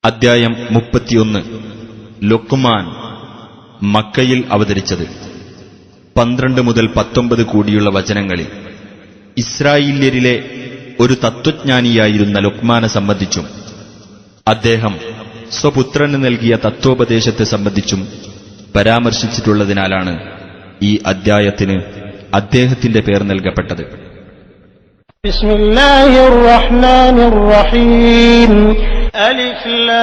അദ്ധ്യായം 31. ലുഖ്മാൻ. മക്കയിൽ അവതരിച്ചത്. 12 മുതൽ 19 കൂടിയുള്ള വചനങ്ങളിൽ ഇസ്രായേല്യരിലെ ഒരു തത്വജ്ഞാനിയായിരുന്ന ലുഖ്മാനെ സംബന്ധിച്ചും അദ്ദേഹം സ്വപുത്രന് നൽകിയ തത്വോപദേശത്തെ സംബന്ധിച്ചും പരാമർശിച്ചിട്ടുള്ളതിനാലാണ് ഈ അദ്ധ്യായത്തിന് അദ്ദേഹത്തിന്റെ പേർ നൽകപ്പെട്ടത്. ബിസ്മില്ലാഹിർ റഹ്മാനിർ റഹീം. അലിഫ് ലാം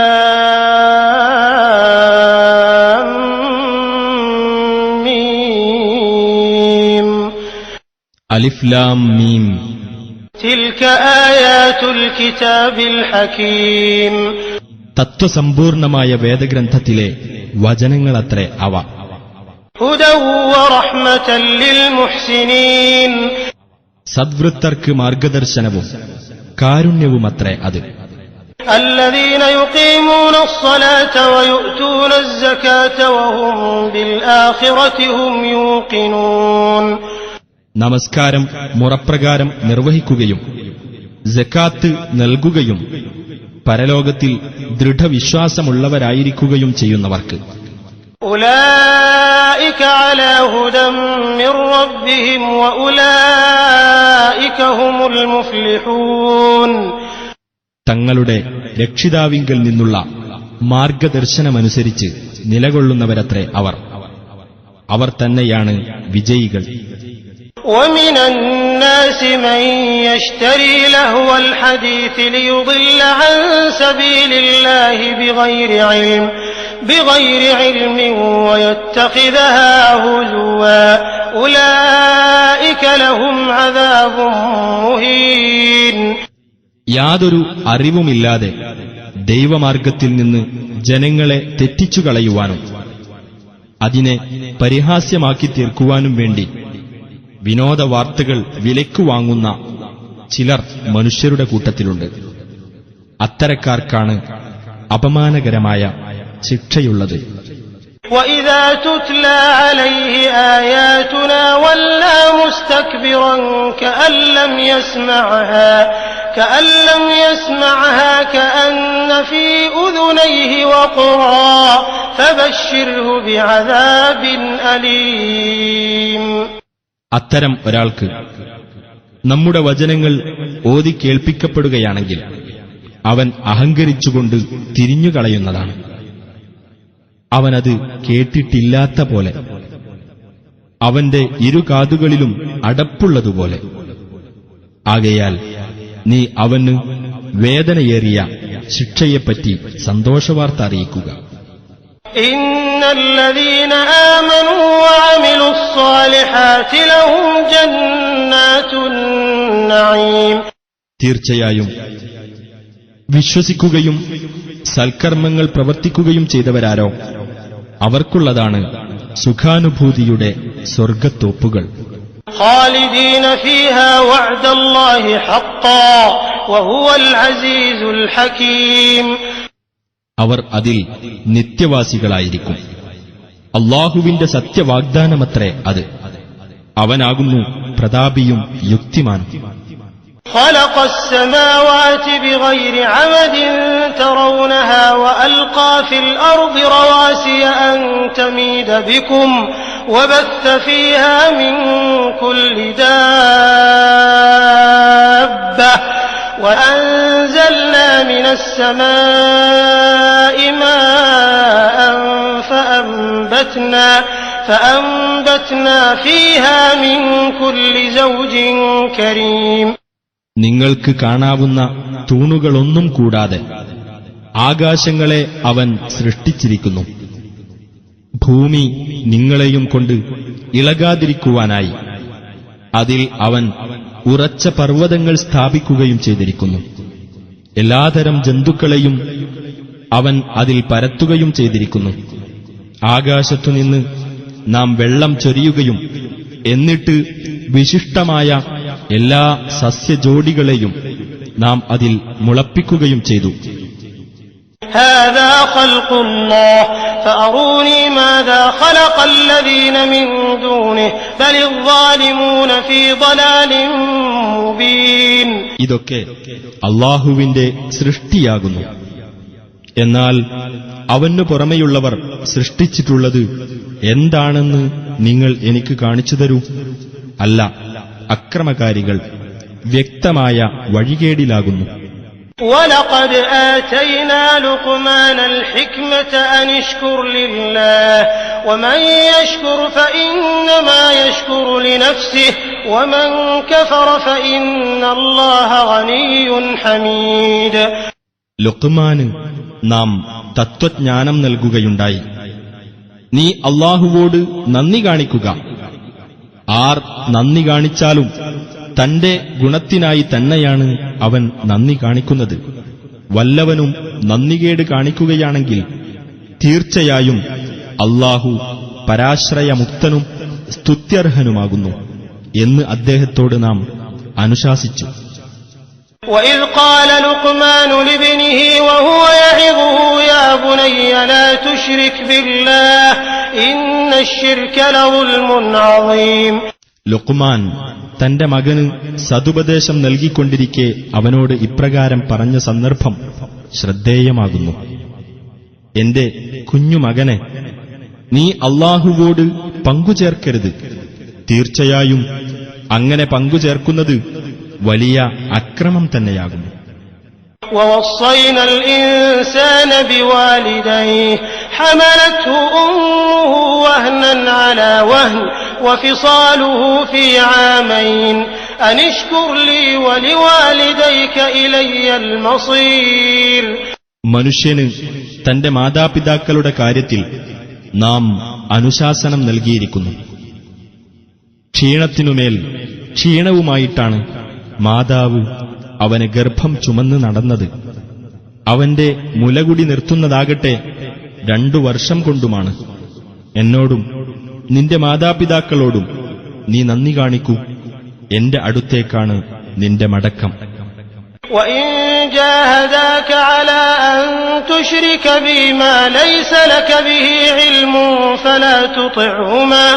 മീം. അലിഫ് ലാം മീം. തിൽക ആയാതുൽ കിതാബിൽ ഹകീം. തത്വസമ്പൂർണമായ വേദഗ്രന്ഥത്തിലെ വചനങ്ങളത്രേ അവ. ഹുദൻ വറഹ്മതൻ ലിൽ മുഹ്സിനീൻ. സദ്വൃത്തർക്ക് മാർഗദർശനവും കാരുണ്യവുമത്രേ അത്. الذين يقيمون الصلاة ويؤتون الزكاة وهم بالآخرة هم يوقنون. നമസ്കാരം മുറപ്രകാരം നിർവഹിക്കുകയും സക്കാത്ത് നൽകുകയും പരലോകത്തിൽ ദൃഢവിശ്വാസമുള്ളവരായിരിക്കുകയും ചെയ്യുന്നവർക്ക് أولئك على هدى من ربهم وأولئك هم المفلحون. തങ്ങളുടെ രക്ഷിതാവിങ്കൽ നിന്നുള്ള മാർഗദർശനമനുസരിച്ച് നിലകൊള്ളുന്നവരത്രേ അവർ തന്നെയാണ് വിജയികൾ. ومن الناس من يشتري لهو الحديث ليضل عن سبيل الله بغير علم ويتخذها هزوا أولئك لهم عذاب مهين. യാതൊരു അറിവുമില്ലാതെ ദൈവമാർഗത്തിൽ നിന്ന് ജനങ്ങളെ തെറ്റിച്ചുകളയുവാനും അതിനെ പരിഹാസ്യമാക്കി തീർക്കുവാനും വേണ്ടി വിനോദ വാർത്തകൾ വിലയ്ക്കു വാങ്ങുന്ന ചിലർ മനുഷ്യരുടെ കൂട്ടത്തിലുണ്ട്. അത്തരക്കാർക്കാണ് അപമാനകരമായ ശിക്ഷയുള്ളത്. وَإِذَا تُتْلَى عَلَيْهِ آيَاتُنَا وَلَّى مُسْتَكْبِرًا كَأَن لَّمْ يَسْمَعْهَا كَأَنَّ فِي أُذُنَيْهِ وَقْرًا فَبَشِّرْهُ بِعَذَابٍ أَلِيمٍ. അത്തരം ഒരാൾക്ക് നമ്മുടെ വചനങ്ങൾ ഓതി കേൾപ്പിക്കപ്പെടുകയാണെങ്കിൽ അവൻ അഹങ്കരിച്ചുകൊണ്ട് തിരിഞ്ഞുകളയുന്നതാണ്. അവനത് കേട്ടിട്ടില്ലാത്ത പോലെ, അവന്റെ ഇരു കാതുകളിലും അടപ്പുള്ളതുപോലെ. ആകയാൽ നീ അവന് വേദനയേറിയ ശിക്ഷയെപ്പറ്റി സന്തോഷവാർത്ത അറിയിക്കുക. ഇന്നല്ലദീന ആമനൂ വഅമിലുസ് സ്വാലിഹാതി ലഹും ജന്നാത്തുൻ നഈം. തീർച്ചയായും വിശ്വസിക്കുകയും സൽക്കർമ്മങ്ങൾ പ്രവർത്തിക്കുകയും ചെയ്തവരാരോ അവർക്കുള്ളതാണ് സുഖാനുഭൂതിയുടെ സ്വർഗത്തോപ്പുകൾ. ഖാലിദീന ഫീഹാ വഅദല്ലാഹി ഹഖ്ഖൻ വഹുവൽ അസീസുൽ ഹകീം. അവർ അതിൽ നിത്യവാസികളായിരിക്കും. അല്ലാഹുവിന്റെ സത്യവാഗ്ദാനമത്രേ അത്. അവനാകുന്നു പ്രതാപിയും യുക്തിമാനും. خلق السماوات بغير عمد ترونها وألقى في الأرض رواسي أن تميد بكم وبث فيها من كل دابة وأنزلنا من السماء ماء فأنبتنا فيها من كل زوج كريم. നിങ്ങൾക്ക് കാണാവുന്ന തൂണുകളൊന്നും കൂടാതെ ആകാശങ്ങളെ അവൻ സൃഷ്ടിച്ചിരിക്കുന്നു. ഭൂമി നിങ്ങളെയും കൊണ്ട് ഇളകാതിരിക്കുവാനായി അതിൽ അവൻ ഉറച്ച പർവ്വതങ്ങൾ സ്ഥാപിക്കുകയും ചെയ്തിരിക്കുന്നു. എല്ലാതരം ജന്തുക്കളെയും അവൻ അതിൽ പരത്തുകയും ചെയ്തിരിക്കുന്നു. ആകാശത്തുനിന്ന് നാം വെള്ളം ചൊരിയുകയും എന്നിട്ട് വിശിഷ്ടമായ എല്ലാ സസ്യജോഡികളെയും നാം അതിൽ മുളപ്പിക്കുകയും ചെയ്തു. هذا خلق الله فأروني ماذا خلق الذين من دونه بل الظالمون في ضلال مبين. ഇതൊക്കെ അല്ലാഹുവിന്റെ സൃഷ്ടിയാകുന്നു. എന്നാൽ അവനു പുറമെയുള്ളവർ സൃഷ്ടിച്ചിട്ടുള്ളത് എന്താണെന്ന് നിങ്ങൾ എനിക്ക് കാണിച്ചു തരൂ. അല്ല, അക്രമകാരികൾ വ്യക്തമായ വഴികേടിലാകുന്നു. وَلَقَدْ آتَيْنَا لُقْمَانَ الْحِكْمَةَ أَنِ اشْكُرْ لِلَّهِ وَمَنْ يَشْكُرْ فَإِنَّمَا يَشْكُرُ لِنَفْسِهِ وَمَنْ كَفَرَ فَإِنَّ اللَّهَ غَنِيٌّ حَمِيدٌ. ലുഖ്മാന് നാം തത്വജ്ഞാനം നൽകുകയുണ്ടായി. നീ അല്ലാഹുവോട് നന്ദി കാണിക്കുക. ആർ നന്ദി കാണിച്ചാലും തന്റെ ഗുണത്തിനായി തന്നെയാണ് അവൻ നന്ദി കാണിക്കുന്നത്. വല്ലവനും നന്ദികേട് കാണിക്കുകയാണെങ്കിൽ തീർച്ചയായും അല്ലാഹു പരാശ്രയമുക്തനും സ്തുത്യർഹനുമാകുന്നു എന്ന് അദ്ദേഹത്തോട് നാം അനുശാസിച്ചു. وَإِذْ قَالَ لُقْمَانُ لِابْنِهِ وَهُوَ يَعِظُهُ يَا بُنَيَّ لَا تُشْرِكْ بِاللَّهِ إِنَّ الشِّرْكَ لَظُلْمٌ عَظِيمٌ. ലുഖ്മാൻ തന്റെ മകന് സതുപദേശം നൽകിക്കൊണ്ടിരിക്കെ അവനോട് ഇപ്രകാരം പറഞ്ഞ സന്ദർഭം ശ്രദ്ധേയമാകുന്നു. എന്റെ കുഞ്ഞുമകനെ, നീ അല്ലാഹുവോട് പങ്കുചേർക്കരുത്. തീർച്ചയായും അങ്ങനെ പങ്കുചേർക്കുന്നത് വലിയ അക്രമം തന്നെയാകുന്നു. وَوَصَّيْنَا الْإِنسَانَ بِوَالِدَيْهِ حَمَلَتْهُ أُمُّهُ وَهْنًا عَلَى وَهْنٍ وَفِصَالُهُ فِي عَامَيْنِ أَنِ اشْكُرْ لِي وَلِوَالِدَيْكَ إِلَيَّ الْمَصِيرُ. മനുഷ്യന് തന്റെ മാതാപിതാക്കളുടെ കാര്യത്തിൽ നാം അനുശാസനം നൽകിയിരിക്കുന്നു. ക്ഷീണത്തിനുമേൽ ക്ഷീണവുമായിട്ടാണ് മാതാവ് അവന് ഗർഭം ചുമന്ന് നടന്നത്. അവന്റെ മുലകുടി നിർത്തുന്നതാകട്ടെ 2 വർഷം കൊണ്ടുമാണ്. എന്നോടും നിന്റെ മാതാപിതാക്കളോടും നീ നന്ദി കാണിക്കൂ. എന്റെ അടുത്തേക്കാണ് നിന്റെ മടക്കം. وَإِن جَاهَدَاكَ عَلَىٰ أَن تُشْرِكَ بِي مَا لَيْسَ لَكَ بِهِ عِلْمٌ فَلَا تُطِعْهُمَا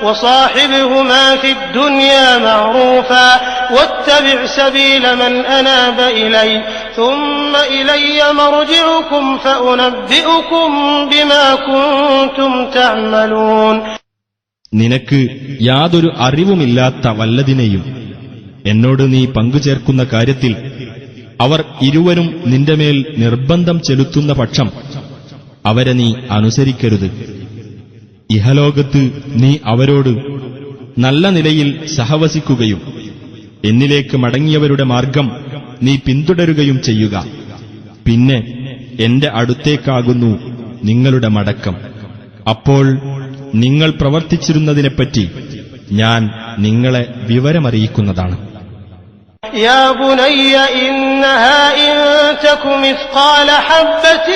وَصَاحِبْهُمَا فِي الدُّنْيَا مَعْرُوفًا وَاتَّبِعْ سَبِيلَ مَنْ أَنَابَ إِلَيَّ ثُمَّ إِلَيَّ مَرْجِعُكُمْ فَأُنَبِّئُكُم بِمَا كُنتُمْ تَعْمَلُونَ. നിനക്ക് യാതൊരു അറിവുമില്ലാത്ത വല്ലതിനെയും എന്നോട് നീ പങ്കുചേർക്കുന്ന കാര്യത്തിൽ അവർ ഇരുവരും നിന്റെ മേൽ നിർബന്ധം ചെലുത്തുന്ന പക്ഷം അവരെ നീ അനുസരിക്കരുത്. ഇഹലോകത്ത് നീ അവരോട് നല്ല നിലയിൽ സഹവസിക്കുകയും എന്നിലേക്ക് മടങ്ങിയവരുടെ മാർഗം നീ പിന്തുടരുകയും ചെയ്യുക. പിന്നെ എന്റെ അടുത്തേക്കാകുന്നു നിങ്ങളുടെ മടക്കം. അപ്പോൾ നിങ്ങൾ പ്രവർത്തിച്ചിരുന്നതിനെപ്പറ്റി ഞാൻ നിങ്ങളെ വിവരമറിയിക്കുന്നതാണ്. يا بني إنها إن تك مثقال حبة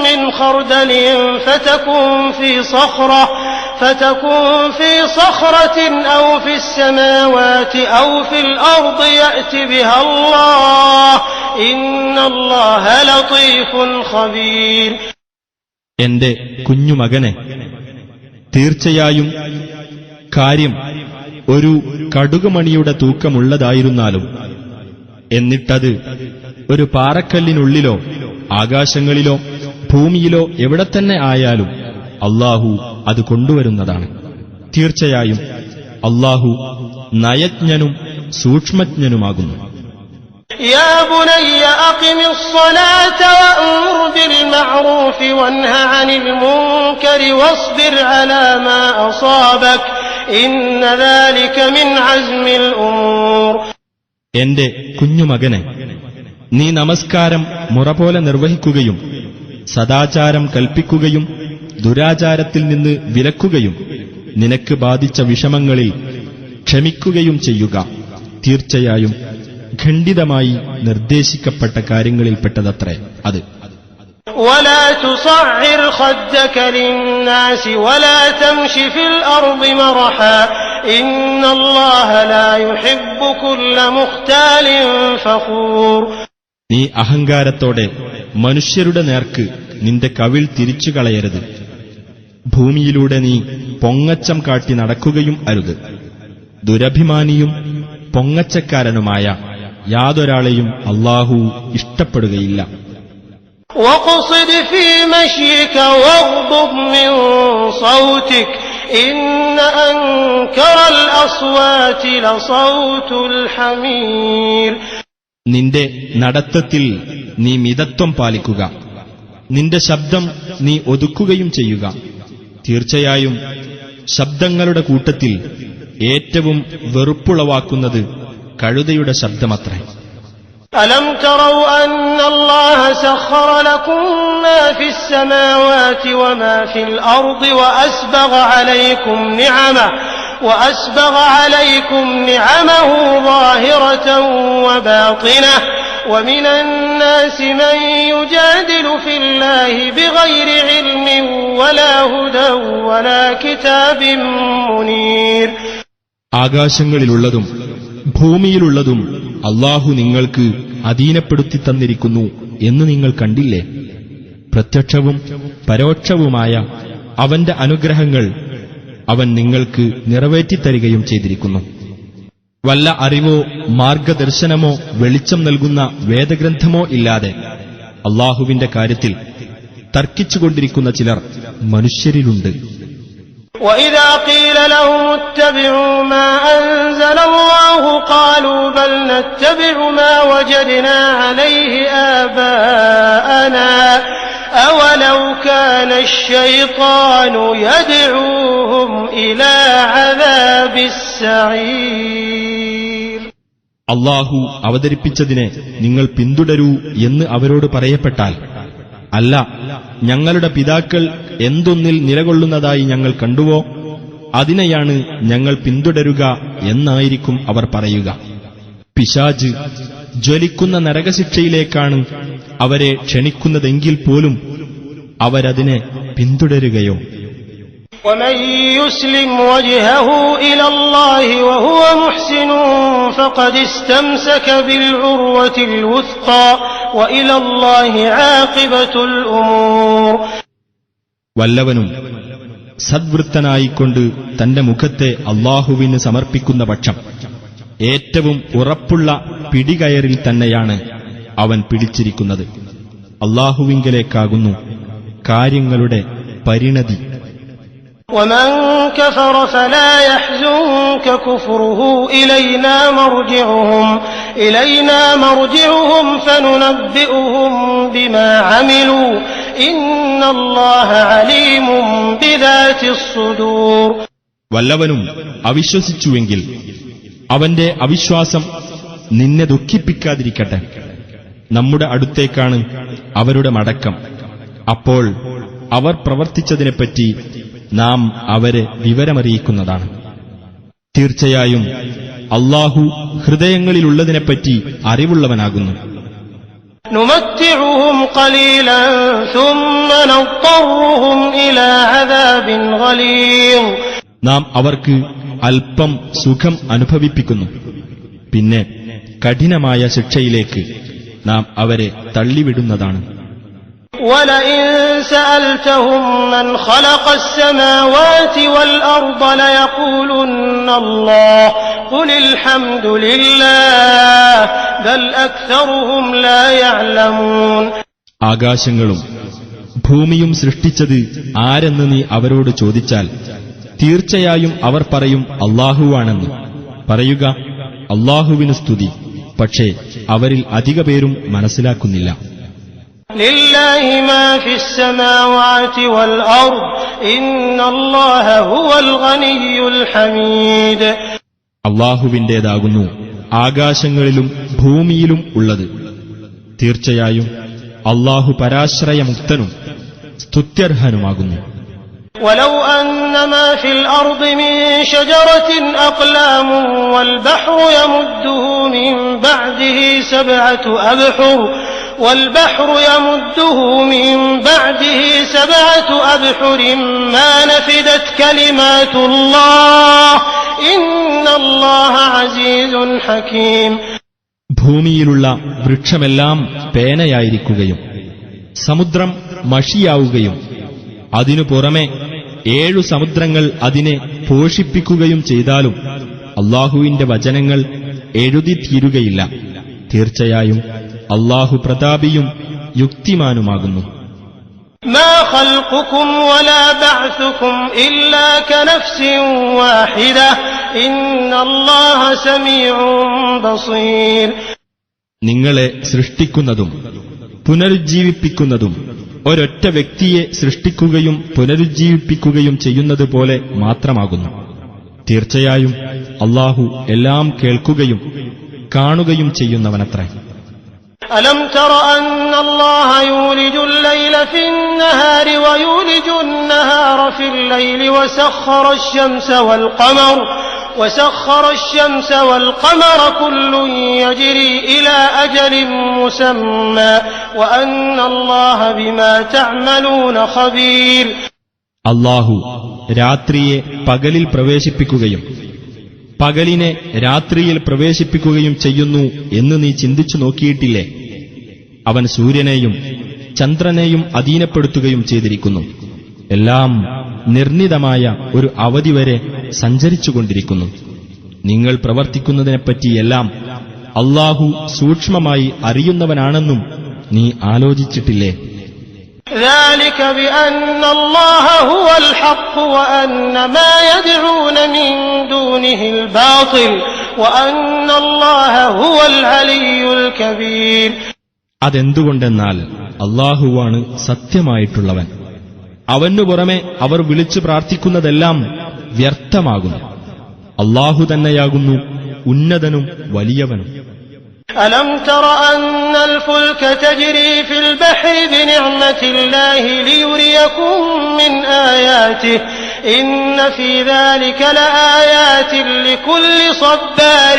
من خردل فتكن في صخرة أو في السماوات أو في الأرض يأت بها الله إن الله لطيف خبير. എന്റെ കുഞ്ഞുമകനെ, തീർച്ചയായും കാര്യം ഒരു കടുകുമണിയുടെ തൂക്കമുള്ളതായിരുന്നാലും എന്നിട്ടത് ഒരു പാറക്കല്ലിനുള്ളിലോ ആകാശങ്ങളിലോ ഭൂമിയിലോ എവിടെത്തന്നെ ആയാലും അല്ലാഹു അത് കൊണ്ടുവരുന്നതാണ്. തീർച്ചയായും അല്ലാഹു നയജ്ഞനും സൂക്ഷ്മജ്ഞനുമാകുന്നു. يا بني أقم الصلاة وأمر بالمعروف وانه عن المنكر واصبر على ما أصابك إن ذلك من عزم الأمور. എന്റെ കുഞ്ഞുമകനെ, നീ നമസ്കാരം മുറപോലെ നിർവഹിക്കുകയും സദാചാരം കൽപ്പിക്കുകയും ദുരാചാരത്തിൽ നിന്ന് വിലക്കുകയും നിനക്ക് ബാധിച്ച വിഷമങ്ങളിൽ ക്ഷമിക്കുകയും ചെയ്യുക. തീർച്ചയായും ഖണ്ഡിതമായി നിർദ്ദേശിക്കപ്പെട്ട കാര്യങ്ങളിൽപ്പെട്ടതത്രേ അത്. ولا تصعر خدك للناس ولا تمش في الأرض مرحا إن الله لا يحب كل مختال فخور. നീ അഹങ്കാരത്തോടെ മനുഷ്യരുടെ നേർക്ക് നിന്റെ കവിൾ തിരിച്ചു കളയരുത്. ഭൂമിയിലൂടെ നീ പൊങ്ങച്ചം കാട്ടി നടക്കുകയും അരുത്. ദുരഭിമാനിയും പൊങ്ങച്ചക്കാരനുമായ യാതൊരാളെയും അല്ലാഹു ഇഷ്ടപ്പെടുകയില്ല. واقصد في مشيك واغضض من صوتك إن أنكر الأصوات لصوت الحمير. നിന്റെ നടത്തത്തിൽ നീ മിതത്വം പാലിക്കുക, നിന്റെ ശബ്ദം നീ ഒതുക്കുകയും ചെയ്യുക. തീർച്ചയായും ശബ്ദങ്ങളുടെ കൂട്ടത്തിൽ ഏറ്റവും വെറുപ്പുളവാക്കുന്നത് കഴുതയുടെ ശബ്ദമത്രേ. ألم تروا أن الله سخر لكم ما في السماوات وما في الأرض وأسبغ عليكم نعمه ظاهرة وباطنة ومن الناس من يجادل في الله بغير علم ولا هدى ولا كتاب منير. ആകാശങ്ങളിലുള്ളതും ഭൂമിയിലുള്ളതും അല്ലാഹു നിങ്ങൾക്ക് അധീനപ്പെടുത്തി തന്നിരിക്കുന്നു എന്ന് നിങ്ങൾ കണ്ടില്ലേ? പ്രത്യക്ഷവും പരോക്ഷവുമായ അവന്റെ അനുഗ്രഹങ്ങൾ അവൻ നിങ്ങൾക്ക് നിറവേറ്റിത്തരികയും ചെയ്തിരിക്കുന്നു. വല്ല അറിവോ മാർഗദർശനമോ വെളിച്ചം നൽകുന്ന വേദഗ്രന്ഥമോ ഇല്ലാതെ അല്ലാഹുവിന്റെ കാര്യത്തിൽ തർക്കിച്ചുകൊണ്ടിരിക്കുന്ന ചിലർ മനുഷ്യരിലുണ്ട്. وَإِذَا قِيلَ لَهُمُ اتَّبِعُوا مَا أَنزَلَ اللَّهُ قَالُوا بَلْ نَتَّبِعُ مَا وَجَدْنَا عَلَيْهِ آبَاءَنَا أَوَلَوْ كَانَ الشَّيْطَانُ يَدْعُوهُمْ إِلَى عَذَابِ السَّعِيرِ. അല്ലാഹു അവതരിപ്പിച്ചതിനെ നിങ്ങൾ പിന്തുടരൂ എന്ന് അവരോട് പറയപ്പെട്ടാൽ, അല്ല, ഞങ്ങളുടെ പിതാക്കൾ എന്തൊന്നിൽ നിലകൊള്ളുന്നതായി ഞങ്ങൾ കണ്ടുവോ അതിനെയാണ് ഞങ്ങൾ പിന്തുടരുക എന്നായിരിക്കും അവർ പറയുക. പിശാച് ജ്വലിക്കുന്ന നരകശിക്ഷയിലേക്കാണ് അവരെ ക്ഷണിക്കുന്നതെങ്കിൽ പോലും അവരതിനെ പിന്തുടരുകയോ? ومن يسلم وجهه إلى الله وهو محسن فقد استمسك بالعروة الوثقى وإلى الله عاقبة الأمور. വല്ലവനും സദ്വൃത്തനായിക്കൊണ്ട് തന്റെ മുഖത്തെ അല്ലാഹുവിന് സമർപ്പിക്കുന്ന പക്ഷം ഏറ്റവും ഉറപ്പുള്ള പിടികയറിൽ തന്നെയാണ് അവൻ പിടിച്ചിരിക്കുന്നത്. അല്ലാഹുവിങ്കലേക്കാകുന്നു കാര്യങ്ങളുടെ പരിണതി. ومن كفر فلا يحزنك كفره إلينا مرجعهم فننبئهم بما عملوا إن الله عليم بذات الصدور. വല്ലവനും അവിശ്വസിച്ചുവെങ്കിൽ അവന്റെ അവിശ്വാസം നിന്നെ ദുഃഖിപ്പിക്കാതിരിക്കട്ടെ. നമ്മുടെ അടുത്തേക്കാണ് അവരുടെ മടക്കം. അപ്പോൾ അവർ പ്രവർത്തിച്ചതിനെപ്പറ്റി നാം അവരെ വിവരമറിയിക്കുന്നതാണ്. തീർച്ചയായും അല്ലാഹു ഹൃദയങ്ങളിലുള്ളതിനെപ്പറ്റി അറിവുള്ളവനാകുന്നു. نمتعهم قليلا ثم نضطرهم إلى عذاب غليظ. നാം അവർക്ക് അല്പം സുഖം അനുഭവിപ്പിക്കുന്നു, പിന്നെ കഠിനമായ ശിക്ഷയിലേക്ക് നാം അവരെ തള്ളിവിടുന്നതാണ്. وَلَئِن سَأَلْتَهُم مَّنْ خَلَقَ السَّمَاوَاتِ وَالْأَرْضَ لَيَقُولُنَّ اللَّهُ قُلِ الْحَمْدُ لِلَّهِ بَلْ أَكْثَرُهُمْ لَا يَعْلَمُونَ. ആകാശങ്ങളും ഭൂമിയും സൃഷ്ടിച്ചത് ആരെന്ന് നീ അവരോട് ചോദിച്ചാൽ തീർച്ചയായും അവർ പറയും അല്ലാഹുവാണെന്ന്. പറയുക, അല്ലാഹുവിന് സ്തുതി. പക്ഷേ അവരിൽ അധിക പേരും മനസ്സിലാക്കുന്നില്ല. لله ما في السماوات والأرض إن الله هو الغني الحميد. അല്ലാഹുവിന്റേതാകുന്നു ആകാശങ്ങളിലും ഭൂമിയിലും ഉള്ളത്. തീർച്ചയായും അല്ലാഹു പരാശ്രയമുക്തനും സ്തുത്യർഹനുമാകുന്നു. ولو أن ما في الأرض من شجرة أقلام والبحر يمده من بعده سبعة أبحر ما نفدت كلمات الله إن الله عزيز حكيم. ഭൂമിയിലുള്ള വൃക്ഷമെല്ലാം പേനയായിരിക്കുകയും സമുദ്രം മഷിയാവുകയും അതിനു പുറമെ 7 സമുദ്രങ്ങൾ അതിനെ പോഷിപ്പിക്കുകയും ചെയ്താലും അല്ലാഹുവിന്റെ വചനങ്ങൾ എഴുതി തീരുകയില്ല. തീർച്ചയായും അല്ലാഹു പ്രതാപിയും യുക്തിമാനുമാകുന്നു. ما خلقكم ولا بعثكم إلا كنفس واحدة إن الله سميع بصير. നിങ്ങളെ സൃഷ്ടിക്കുന്നതും പുനരുജ്ജീവിപ്പിക്കുന്നതും ഒരൊറ്റ വ്യക്തിയെ സൃഷ്ടിക്കുകയും പുനരുജ്ജീവിപ്പിക്കുകയും ചെയ്യുന്നതുപോലെ മാത്രമാകുന്നു. തീർച്ചയായും അല്ലാഹു എല്ലാം കേൾക്കുകയും കാണുകയും ചെയ്യുന്നവനത്രേ. ألم تر أن الله يولج الليل في النهار ويولج النهار في الليل وسخر الشمس والقمر كل يجري إلى أجل مسمى وأن الله بما تعملون خبير. അല്ലാഹു രാത്രിയെ പകലിൽ പ്രവേശിപ്പിക്കുകയും പകലിനെ രാത്രിയിൽ പ്രവേശിപ്പിക്കുകയും ചെയ്യുന്നു എന്ന് നീ ചിന്തിച്ചു നോക്കിയിട്ടില്ലേ? അവൻ സൂര്യനെയും ചന്ദ്രനെയും അധീനപ്പെടുത്തുകയും ചെയ്തിരിക്കുന്നു. എല്ലാം നിർണിതമായ ഒരു അവധി വരെ സഞ്ചരിച്ചുകൊണ്ടിരിക്കുന്നു. നിങ്ങൾ പ്രവർത്തിക്കുന്നതിനെപ്പറ്റിയെല്ലാം അല്ലാഹു സൂക്ഷ്മമായി അറിയുന്നവനാണെന്നും നീ ആലോചിച്ചിട്ടില്ലേ? ذلك بأن الله هو الحق وأن ما يدعون من دونه الباطل وأن الله هو العلي الكبير. അതെന്തുകൊണ്ടെന്നാൽ അല്ലാഹുവാണ് സത്യമായിട്ടുള്ളവൻ. അവനു പുറമെ അവർ വിളിച്ചു പ്രാർത്ഥിക്കുന്നതെല്ലാം വ്യർത്ഥമാകുന്നു. അല്ലാഹു തന്നെയാകുന്നു ഉന്നതനും വലിയവനും. ألم تر أن الفلك تجري في البحر بنعمة الله ليريكم من آياته إن في ذلك لآيات لكل صبار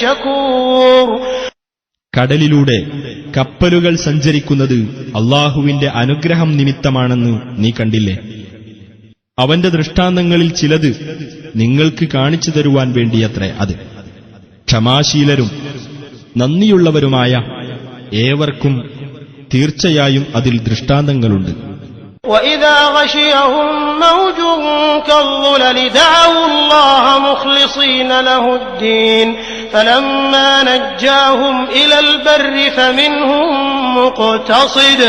شكور. കടലിലൂടെ കപ്പലുകൾ സഞ്ചരിക്കുന്നത് അല്ലാഹുവിന്റെ അനുഗ്രഹം നിമിത്തമാണെന്ന് നീ കണ്ടില്ലേ? അവന്റെ ദൃഷ്ടാന്തങ്ങളിൽ ചിലത് നിങ്ങൾക്ക് കാണിച്ചു തരുവാൻ വേണ്ടിയത്രേ അത്. ക്ഷമാശീലരും നന്ദിയുള്ളവരുമായ ഏവർക്കും തീർച്ചയായും അതിൽ ദൃഷ്ടാന്തങ്ങളുണ്ട്. وَإِذَا غَشِيَهُم مَّوْجٌ كَالظُّلَلِ دَعَوُا اللَّهَ مُخْلِصِينَ لَهُ الدِّينَ فَلَمَّا نَجَّاهُمْ إِلَى الْبَرِّ فَمِنْهُم مُّقْتَصِدٌ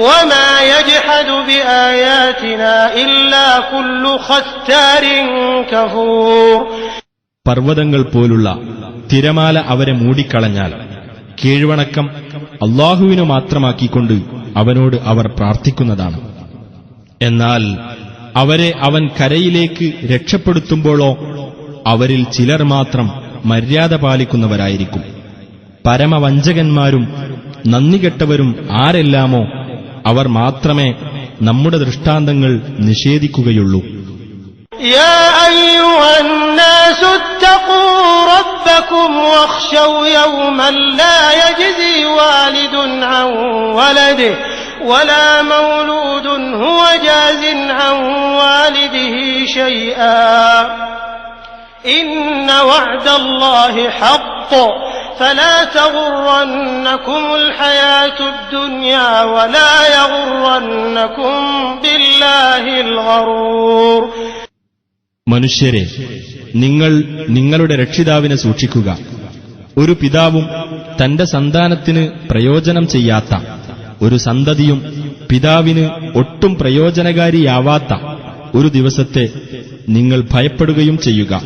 وَمَا يَجْحَدُ بِآيَاتِنَا إِلَّا كُلُّ خَتَّارٍ كَفُورٍ. പർവ്വതങ്ങൾ പോലുള്ള തിരമാല അവരെ മൂടിക്കളഞ്ഞാൽ കീഴ്വണക്കം അല്ലാഹുവിനു മാത്രമാക്കിക്കൊണ്ട് അവനോട് അവർ പ്രാർത്ഥിക്കുന്നതാണ്. എന്നാൽ അവരെ അവൻ കരയിലേക്ക് രക്ഷപ്പെടുത്തുമ്പോഴോ അവരിൽ ചിലർ മാത്രം മര്യാദ പാലിക്കുന്നവരായിരിക്കും. പരമവഞ്ചകന്മാരും നന്ദികെട്ടവരും ആരെല്ലാമോ അവർ മാത്രമേ നമ്മുടെ ദൃഷ്ടാന്തങ്ങൾ നിഷേധിക്കുകയുള്ളൂ. يا أيها الناس اتقوا ربكم واخشوا يوما لا يجزي والد عن ولده ولا مولود هو جاز عن والده شيئا إن وعد الله حق فلا تغرنكم الحياة الدنيا ولا يغرنكم بالله الغرور. മനുഷ്യരെ, നിങ്ങൾ നിങ്ങളുടെ രക്ഷിതാവിനെ സൂക്ഷിക്കുക. ഒരു പിതാവും തന്റെ സന്താനത്തിന് പ്രയോജനം ചെയ്യാത്ത, ഒരു സന്തതിയും പിതാവിന് ഒട്ടും പ്രയോജനകാരിയാവാത്ത ഒരു ദിവസത്തെ നിങ്ങൾ ഭയപ്പെടുകയും ചെയ്യുക.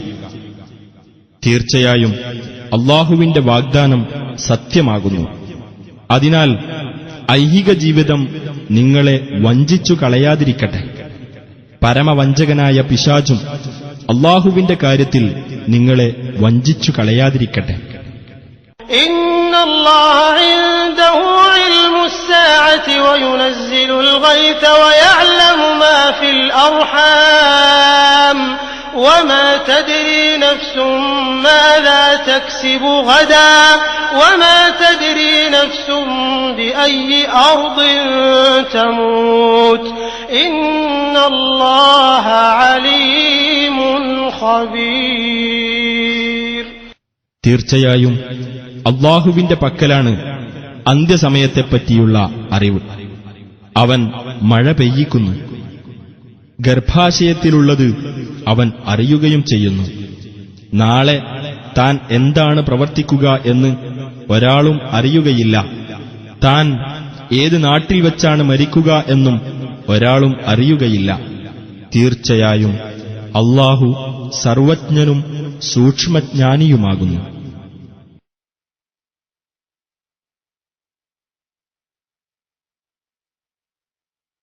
തീർച്ചയായും അല്ലാഹുവിന്റെ വാഗ്ദാനം സത്യമാകുന്നു. അതിനാൽ ഐഹിക ജീവിതം നിങ്ങളെ വഞ്ചിച്ചു കളയാതിരിക്കട്ടെ. പരമവഞ്ചകനായ പിശാചും അല്ലാഹുവിന്റെ കാര്യത്തിൽ നിങ്ങളെ വഞ്ചിച്ചു കളയാതിരിക്കട്ടെ. ഇന്നല്ലാഹ ഇൻദഹു ഇൽമുസ് സാഅതി വയുനസ്സിലുൽ ഗൈഥ വയഅലമു മാ ഫിൽ അർഹാം വമാ തദ്രി നഫ്സും മാദാ തക്സിബു ഗദാ വമാ തദ്രി നഫ്സും ബിഅയ്യി അർദിൻ തമൂത് ഇന്നല്ലാഹ അലീമുൻ ഖബീർ. തീർച്ചയായും അല്ലാഹുവിന്റെ പക്കലാണ് അന്ത്യസമയത്തെപ്പറ്റിയുള്ള അറിവ്. അവൻ മഴ പെയ്യിക്കുന്നു. ഗർഭാശയത്തിലുള്ളത് അവൻ അറിയുകയും ചെയ്യുന്നു. നാളെ താൻ എന്താണ് പ്രവർത്തിക്കുക എന്ന് ഒരാളും അറിയുകയില്ല. താൻ ഏത് നാട്ടിൽ വച്ചാണ് മരിക്കുക എന്നും ഒരാളും അറിയുകയില്ല. തീർച്ചയായും അല്ലാഹു സർവജ്ഞനും സൂക്ഷ്മജ്ഞാനിയുമാകുന്നു.